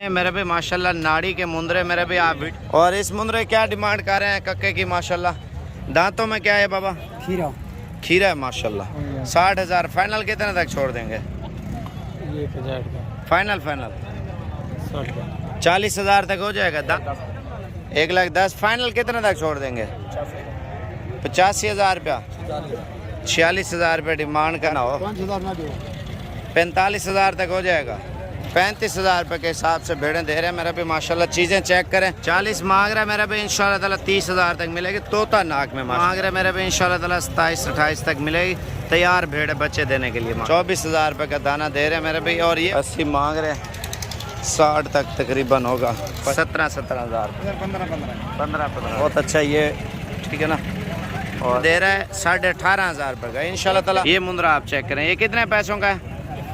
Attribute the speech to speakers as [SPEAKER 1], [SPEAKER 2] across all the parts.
[SPEAKER 1] मेरे भी माशाल्लाह नाड़ी के मुंदरे मेरे भी आप। और इस मुंदरे क्या डिमांड कर रहे हैं कक्के की माशाल्लाह? दांतों में क्या है बाबा?
[SPEAKER 2] खीरा।
[SPEAKER 1] खीरा है माशाल्लाह। 60,000 फाइनल कितने तक छोड़ देंगे?
[SPEAKER 2] 1,000
[SPEAKER 1] फाइनल 40,000 तक हो जाएगा। 1,10,000 फाइनल कितने तक छोड़ देंगे? 85,000 रुपया। 46,000 रुपये डिमांड करना हो 45,000 तक हो जाएगा। 35,000 रुपये के हिसाब से भेड़ें दे रहे हैं मेरा भी माशाल्लाह। चीज़ें चेक करें। 40 मांग रहा है मेरा भी, इंशाल्लाह ताला 30,000 तक मिलेगी। तोता नाक में मांग रहा है मेरा भी, इंशाल्लाह ताला 27-28 तक मिलेगी। तैयार भेड़े बच्चे देने के लिए 24,000 रुपये का दाना दे रहे हैं मेरे भी। और ये 80 मांग रहे हैं, 60 तक तकरीबन होगा। 17,000 15 बहुत अच्छा ये ठीक है ना। और दे रहा है 18,500 रुपये का इंशाल्लाह ताला। ये मुंदरा आप चेक करें, ये कितने पैसों का है?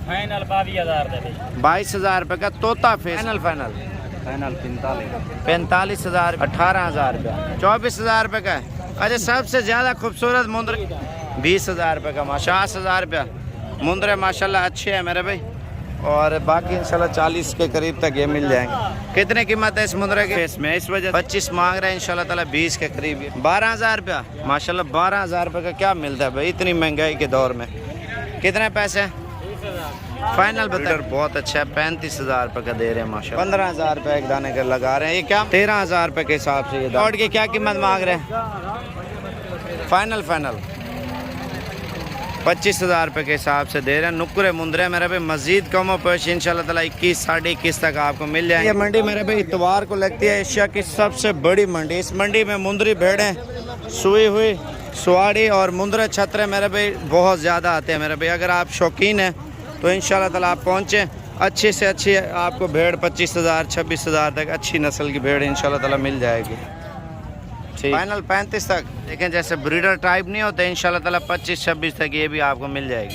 [SPEAKER 2] फाइनल 22,000
[SPEAKER 1] 22,000 रुपये का तोता फेस। फाइनल 45,000 18,000 रुपया। 24,000 रुपये का है। अच्छा सबसे ज़्यादा खूबसूरत मुंदर 20,000 रुपये का। 50,000 रुपया मुंदरे माशाल्लाह अच्छे हैं मेरे भाई। और बाकी इंशाल्लाह 40 के करीब तक ये मिल जाएंगे। कितने कीमत है इस मुंदरे के फेस में? इस वजह 25 मांग रहे हैं, इंशाल्लाह ताला 20 के करीब। 12,000 रुपया माशाल्लाह। 12,000 रुपये का क्या मिलता है भाई इतनी महंगाई के दौर में? कितने पैसे फाइनल बता? बहुत अच्छा है, 35,000 रुपये का दे रहे हैं माशाल्लाह। 15,000 रुपये एक दाने का लगा रहे हैं। ये क्या 13,000 रुपये के हिसाब से ये दौड़ की क्या कीमत मांग रहे हैं? फाइनल 25,000 रुपये के हिसाब से दे रहे हैं। नुक्रे मुंदरे मेरे पे मजीद कम पेश इंशाल्लाह ताला 21 साढ़े 21 तक आपको मिल जाएंगे। ये मंडी मेरे पे इतवार को लगती है एशिया की सबसे बड़ी मंडी। इस मंडी में मुंदरी भेड़ें, सुई हुई, सुवाड़ी और मुंदरे छतरे मेरे पे बहुत ज़्यादा आते हैं मेरे पे। अगर आप शौकीन हैं तो इंशाल्लाह ताला आप पहुँचें। अच्छी से अच्छी आपको भेड़ 25,000 26,000 तक अच्छी नस्ल की भेड़ इंशाल्लाह ताला मिल जाएगी। ठीक फाइनल 35 तक। लेकिन जैसे ब्रीडर टाइप नहीं होते इंशाल्लाह ताला 25-26 तक ये भी आपको मिल जाएगी।